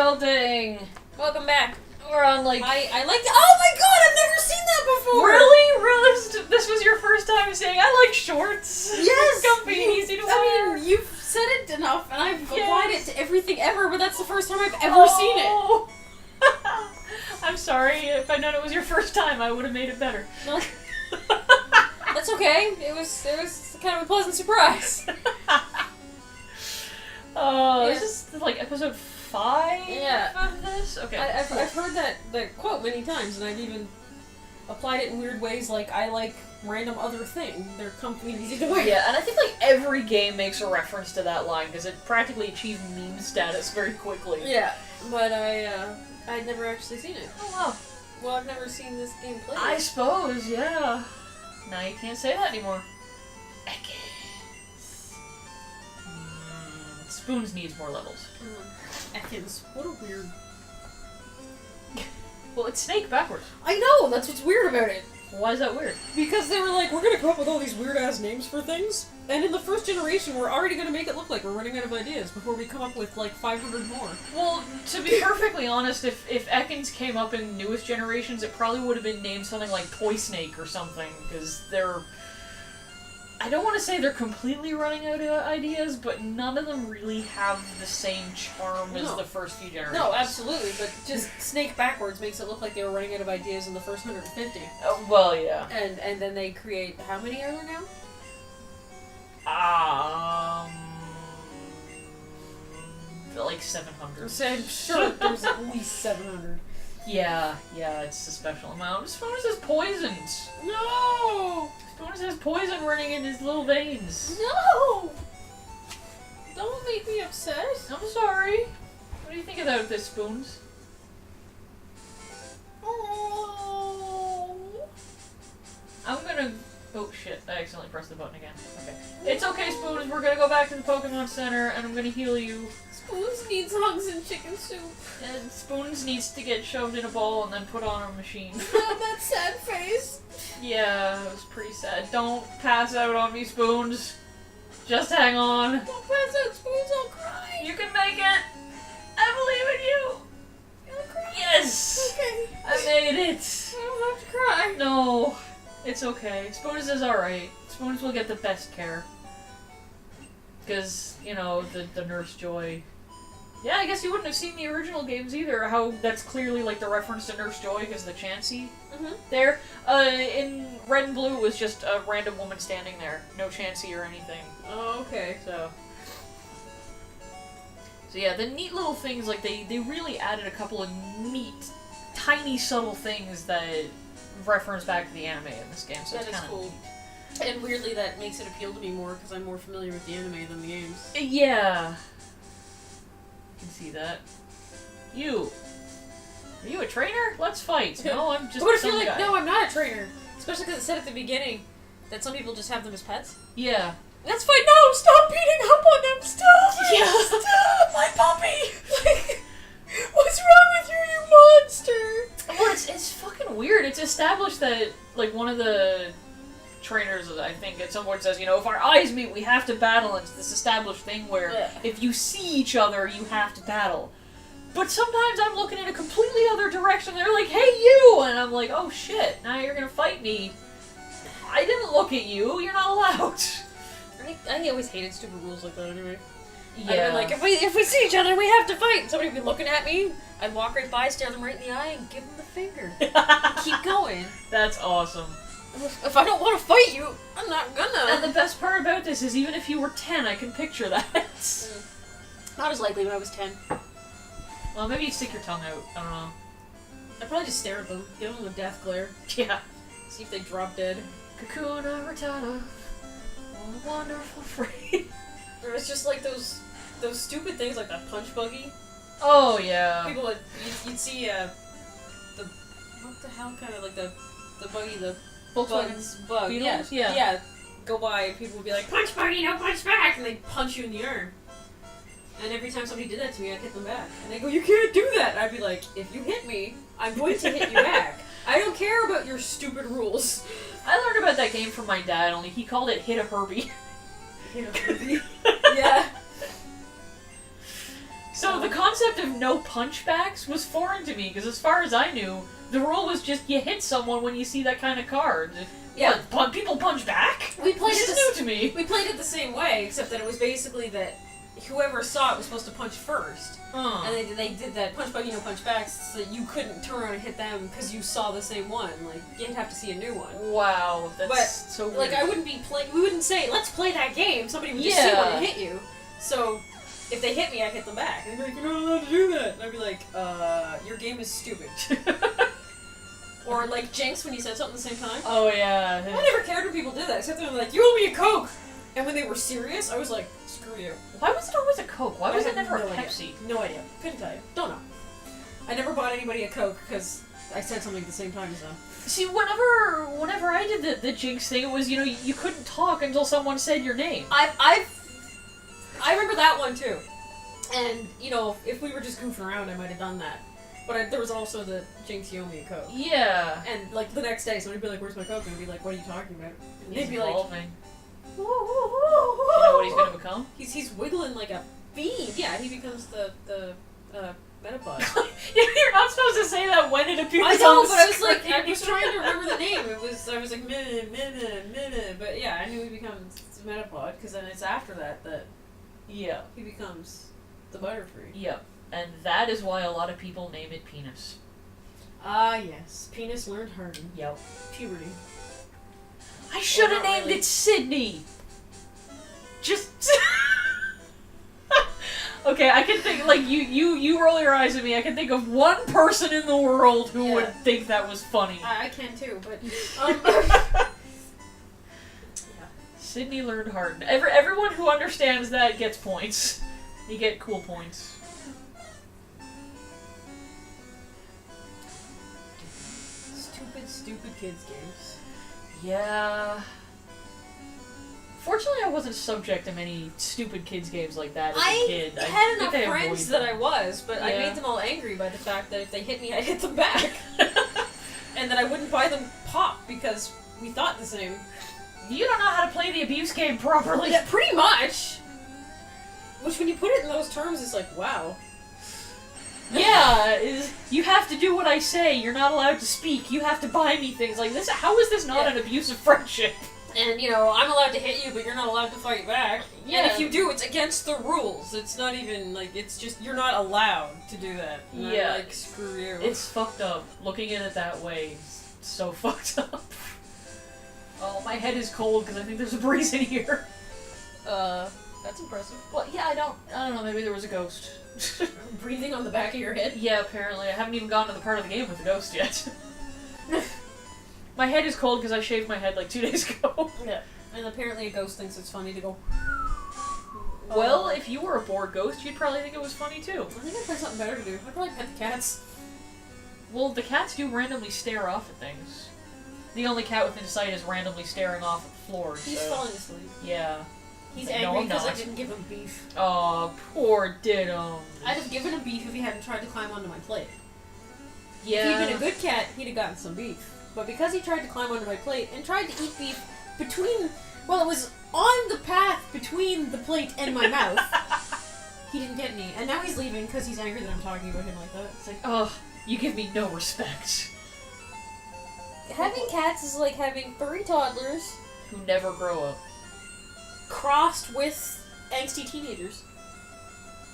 Oddulting! Welcome back. We're on like... I like the- oh my god, I've never seen that before! Really? Really? This was your first time saying, I like shorts. Yes! They're comfy and easy to wear. I mean, you've said it enough, and I've applied it to everything ever, but that's the first time I've ever seen it. I'm sorry. If I'd known it was your first time, I would have made it better. No. That's okay. It was kind of a pleasant surprise. This is like episode 5 of this? Okay. I've heard that quote many times, and I've even applied it in weird ways, like, I like random other thing. They're comfy and easy to wear. Yeah, and I think like every game makes a reference to that line, because it practically achieved meme status very quickly. Yeah, but I'd never actually seen it. Oh wow. Well, I've never seen this game played. I suppose, yeah. Now you can't say that anymore. Ekans. Spoons needs more levels. Ekans. What a weird... Well, it's Snake backwards. I know! That's what's weird about it. Why is that weird? Because they were like, we're gonna come up with all these weird-ass names for things, and in the first generation, we're already gonna make it look like we're running out of ideas before we come up with, like, 500 more. Well, to be perfectly honest, if Ekans came up in newest generations, it probably would have been named something like Toy Snake or something, because they're... I don't want to say they're completely running out of ideas, but none of them really have the same charm as the first few generations. No, absolutely, but just Snake backwards makes it look like they were running out of ideas in the first 150. Well, yeah. And then they create... How many are there now? Like 700. So I'm sure there's at least 700. Yeah, it's a special amount. Spoons is poisoned. No! Spoons has poison running in his little veins. No! Don't make me upset. I'm sorry. What do you think about this, Spoons? Oh. I'm gonna... Oh shit, I accidentally pressed the button again. Okay. It's okay, Spoons, we're gonna go back to the Pokemon Center and I'm gonna heal you. Spoons needs hugs and chicken soup. And Spoons needs to get shoved in a ball and then put on a machine. That sad face. Yeah, it was pretty sad. Don't pass out on me, Spoons. Just hang on. Don't pass out, Spoons, I'll cry. You can make it. I believe in you. I'll cry. Yes. Okay. I made it. I don't have to cry. No, it's okay. Spoons is alright. Spoons will get the best care. Because, you know, the Nurse Joy. Yeah, I guess you wouldn't have seen the original games either, how that's clearly like the reference to Nurse Joy because the Chansey there. In Red and Blue it was just a random woman standing there. No Chansey or anything. Oh, okay. So yeah, the neat little things, like they really added a couple of neat, tiny, subtle things that reference back to the anime in this game, so that it's is kind of cool. And weirdly that makes it appeal to me more because I'm more familiar with the anime than the games. Yeah. I can see that. You. Are you a trainer? Let's fight. No, I'm just What if some you're like, guy. no, I'm not a trainer. Especially because it said at the beginning that some people just have them as pets. Yeah. That's fine. No, stop beating up on them. Stop. Yeah. Stop, my puppy. Like, what's wrong with you, you monster? Well, it's fucking weird. It's established that, like, one of the trainers, I think, at some point says, you know, if our eyes meet, we have to battle, and it's this established thing where if you see each other, you have to battle. But sometimes I'm looking in a completely other direction, they're like, hey, you! And I'm like, oh shit, now you're gonna fight me. I didn't look at you, you're not allowed. I always hated stupid rules like that anyway. Yeah. I'd be like, if we see each other, we have to fight. And somebody would be looking at me, I'd walk right by, stare them right in the eye, and give them the finger. Keep going. That's awesome. If I don't want to fight you, I'm not gonna. And the best part about this is even if you were 10, I can picture that. Not as likely when I was 10. Well, maybe you stick your tongue out. I don't know. I'd probably just stare at them, give them a death glare. Yeah. See if they drop dead. Kakuna Ratata. What a wonderful phrase. Or it's just like those stupid things like that punch buggy. Oh, yeah. People would, you'd see, what the hell kind of, like the buggy, the Volkswagen's bug. Beetles? Yeah. Go by and people would be like, punch buggy, no punch back! And they'd punch you in the arm. And every time somebody did that to me, I'd hit them back. And they go, you can't do that! And I'd be like, if you hit me, I'm going to hit you back. I don't care about your stupid rules. I learned about that game from my dad, only he called it Hit a Herbie. Hit a Herbie? Yeah. So the concept of no punchbacks was foreign to me, because as far as I knew, the rule was just you hit someone when you see that kind of card. Yeah. What, people punch back? We played this is new to me. We played it the same way, except that it was basically that whoever saw it was supposed to punch first. And they did that punch buggy, no punch backs, so that you couldn't turn around and hit them because you saw the same one. Like, you'd have to see a new one. Wow, that's but, so weird. Like, I wouldn't be playing, we wouldn't say, let's play that game. Somebody would just see one and hit you. So, if they hit me, I'd hit them back. And they'd be like, you're not allowed to do that. And I'd be like, your game is stupid. Or, like, Jinx when you said something at the same time. Oh, yeah. I never cared when people did that, except they were like, you owe me a Coke! And when they were serious, I was like, screw you. Why was it always a Coke? Why was it never a Pepsi? No idea. Couldn't tell you. Don't know. I never bought anybody a Coke because I said something at the same time as them. See, whenever I did the Jinx thing, it was, you know, you couldn't talk until someone said your name. I remember that one too. And, you know, if we were just goofing around, I might have done that. But there was also the Jinx, you owe me a Coke. Yeah. And, like, the next day, somebody'd be like, where's my Coke? And I'd be like, what are you talking about? And He's they'd be evolving. like, You know what he's gonna become? He's wiggling like a bean. Yeah, he becomes the Metapod. You're not supposed to say that when it appears I know, on the but I was screen. like, I was trying to remember the name. I was like, minute. But yeah, I knew he becomes Metapod, because then it's after that Yeah. he becomes the Butterfree. Yep. And that is why a lot of people name it Penis. Ah, yes. Penis learned Harden. Yep. Puberty. I should have not named really. it Sydney. Just. Okay, I can think, like, you roll your eyes at me, I can think of one person in the world who would think that was funny. I can too, but Sydney learned Harden. Everyone who understands that gets points. You get cool points. Stupid kids games. Yeah. Fortunately, I wasn't subject to many stupid kids games like that as a kid. I had think enough I friends avoided that I was, but I Yeah. made them all angry by the fact that if they hit me, I'd hit them back. And that I wouldn't buy them pop because we thought the same. You don't know how to play the abuse game properly. Yeah, pretty much. Which, when you put it in those terms, is like, wow. Yeah, you have to do what I say. You're not allowed to speak. You have to buy me things like this. How is this not an abusive friendship? And, you know, I'm allowed to hit you, but you're not allowed to fight back. Yeah. And if you do, it's against the rules. It's not even, like, it's just, you're not allowed to do that. And Yeah. I'm like, screw you. It's fucked up. Looking at it that way is so fucked up. Oh, my head is cold because I think there's a breeze in here. That's impressive. Well, yeah, I don't know, maybe there was a ghost. Breathing on the back of your head? Yeah, apparently. I haven't even gotten to the part of the game with the ghost yet. My head is cold because I shaved my head like 2 days ago. Yeah. And apparently a ghost thinks it's funny to go... Well, if you were a bored ghost, you'd probably think it was funny too. I think I'd find something better to do. I'd probably pet the cats. Well, the cats do randomly stare off at things. The only cat within sight is randomly staring off at the floor, He's so... falling asleep. Yeah. He's No, angry I'm because I not. didn't give him beef. Aw, poor Ditto. I'd have given him beef if he hadn't tried to climb onto my plate. Yeah. If he'd been a good cat, he'd have gotten some beef. But because he tried to climb onto my plate and tried to eat beef between... Well, it was on the path between the plate and my mouth. He didn't get any. And now he's leaving because he's angry that I'm talking about him like that. It's like, ugh, you give me no respect. Having cats is like having 3 toddlers Who never grow up. crossed with angsty teenagers.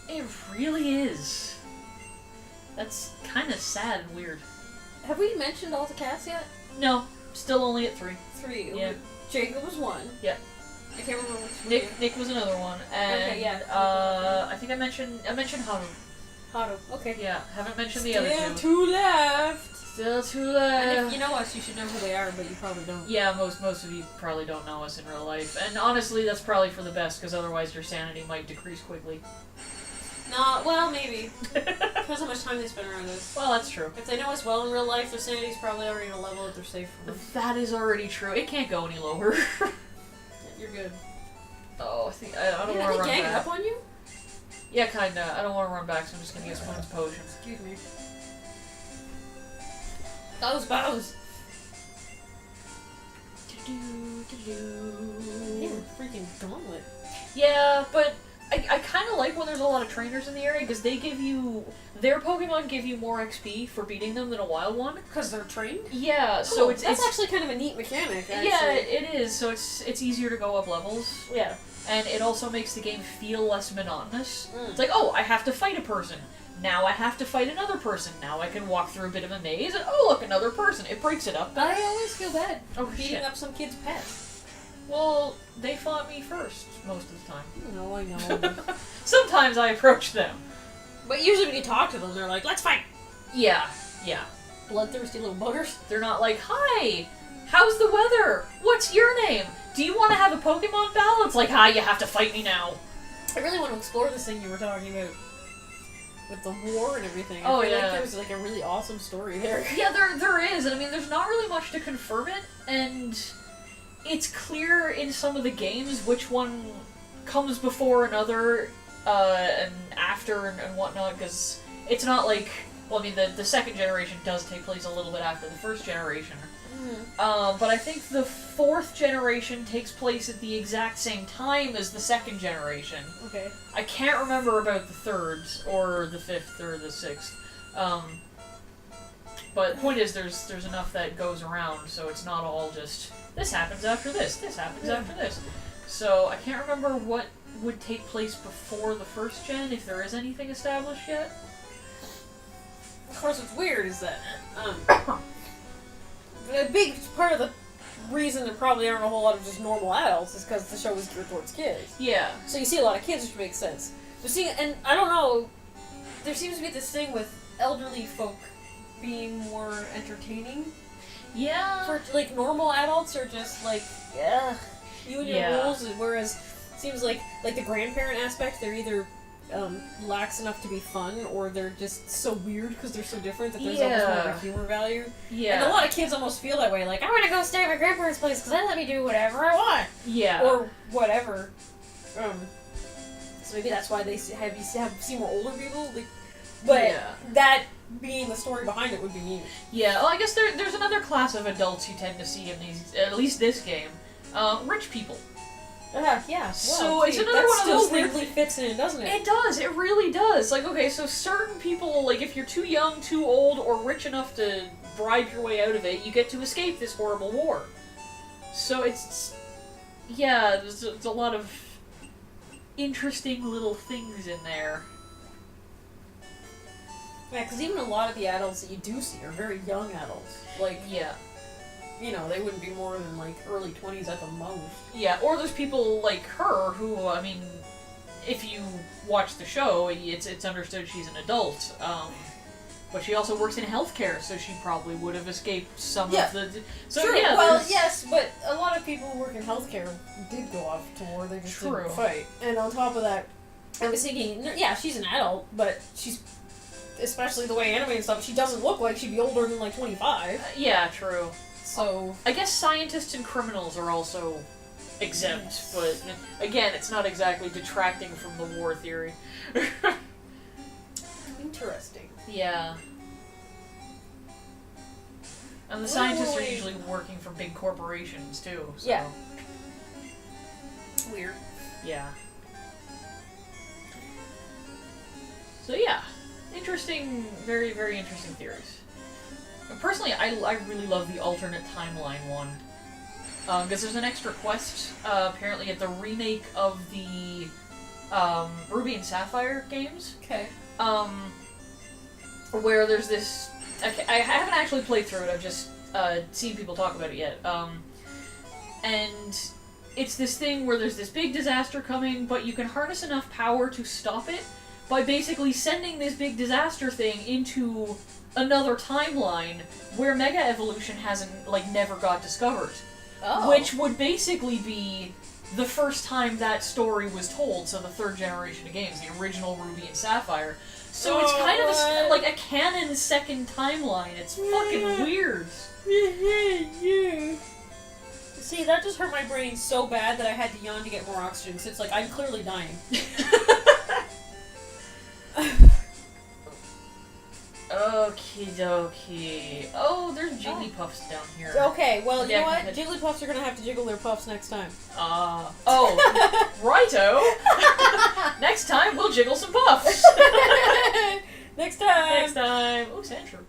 It really is. That's kind of sad and weird. Have we mentioned all the cats yet? No, still only at 3. 3. Yeah. Jacob was 1. Yeah. I can't remember which one. Nick was another one, and Okay, yeah. I think I mentioned Haru. Haru. Okay. Yeah, haven't mentioned the other Still two. 2 left. Still 2 And left. if you know us, you should know who they are, but you probably don't. Yeah, most of you probably don't know us in real life, and honestly, that's probably for the best, because otherwise your sanity might decrease quickly. No, well, maybe. Depends how much time they spend around us. Well, that's true. If they know us well in real life, their sanity's probably already at a level that they're safe from. That is already true. It can't go any lower. You're good. Oh, I think I don't Are want to they run ganging back. up on you? Yeah, kinda. I don't want to run back, so I'm just gonna get Spoon's potion. Excuse me. Bows. Do-do, do-do. Hey, freaking gauntlet. Yeah, but I kind kind of like when there's a lot of trainers in the area, because they give you... Their Pokemon give you more XP for beating them than a wild one. Because they're trained? Yeah, cool. so That's actually kind of a neat mechanic, actually. Yeah, it is, so it's easier to go up levels. Yeah. And it also makes the game feel less monotonous. Mm. It's like, oh, I have to fight a person. Now I have to fight another person. Now I can walk through a bit of a maze, and oh, look, another person. It breaks it up. I always feel bad beating up some kid's pet. Well, they fought me first, most of the time. No, I know. Sometimes I approach them. But usually when you talk to them, they're like, let's fight! Yeah. Bloodthirsty little buggers. They're not like, hi, how's the weather? What's your name? Do you want to have a Pokemon battle? It's like, hi, you have to fight me now. I really want to explore this thing you were talking about. With the war and everything. I feel like there's like a really awesome story there. Yeah, there is. And I mean, there's not really much to confirm it, and it's clear in some of the games which one comes before another, and after and whatnot, because it's not like... Well, I mean, the second generation does take place a little bit after the first generation. But I think the fourth generation takes place at the exact same time as the second generation. Okay. I can't remember about the third, or the fifth, or the sixth. But the point is, there's enough that goes around, so it's not all just, this happens after this happens after this. So I can't remember what would take place before the first gen, if there is anything established yet. Of course, what's weird is that, a big part of the reason there probably aren't a whole lot of just normal adults is because the show is geared towards kids. Yeah. So you see a lot of kids, which makes sense. But seeing, and I don't know, there seems to be this thing with elderly folk being more entertaining. Yeah. For, like, normal adults are just like, yeah, you and your rules, whereas it seems like the grandparent aspect, they're either lax enough to be fun, or they're just so weird because they're so different that there's almost more of a humor value. Yeah. And a lot of kids almost feel that way, like, I want to go stay at my grandparents' place because they let me do whatever I want. Yeah. Or whatever. So maybe that's why they have see more older people. Like, but that being the story behind it would be neat. Yeah. Well, I guess there's another class of adults you tend to see in these, at least this game, rich people. Yeah. So well, it's another one of those things. Weirdly fits in, doesn't it? It does. It really does. Like, okay, so certain people, like, if you're too young, too old, or rich enough to bribe your way out of it, you get to escape this horrible war. So it's there's a lot of interesting little things in there. Yeah, because even a lot of the adults that you do see are very young adults. Like, you know, they wouldn't be more than, like, early 20s at the most. Yeah, or there's people like her who, I mean, if you watch the show, it's understood she's an adult. But she also works in healthcare, so she probably would have escaped some of the... So, true. Yeah, well, yes, but a lot of people who work in healthcare did go off to war. They just didn't fight. And on top of that, I was thinking, yeah, she's an adult, but she's... Especially the way anime and stuff, she doesn't look like she'd be older than, like, 25. Yeah, true. So... I guess scientists and criminals are also exempt, but again, it's not exactly detracting from the war theory. Interesting. Yeah. And the scientists are usually working for big corporations, too. So. Yeah. Weird. Yeah. So yeah, interesting, very, very interesting theories. Personally, I really love the alternate timeline one. Because there's an extra quest, apparently, at the remake of the Ruby and Sapphire games. Okay. Where there's this... I haven't actually played through it, I've just seen people talk about it yet. And it's this thing where there's this big disaster coming, but you can harness enough power to stop it by basically sending this big disaster thing into another timeline where Mega Evolution hasn't, like, never got discovered. Oh. Which would basically be the first time that story was told, so the third generation of games, the original Ruby and Sapphire. So it's kind of like a canon second timeline. It's fucking weird. See, that just hurt my brain so bad that I had to yawn to get more oxygen, since, like, I'm clearly dying. Okie dokie. Oh, there's Jigglypuffs down here. Okay, well, you know what? Jigglypuffs are gonna have to jiggle their puffs next time. Oh, righto! Next time, we'll jiggle some puffs. Next time. Next time. Oh, Sandshrew.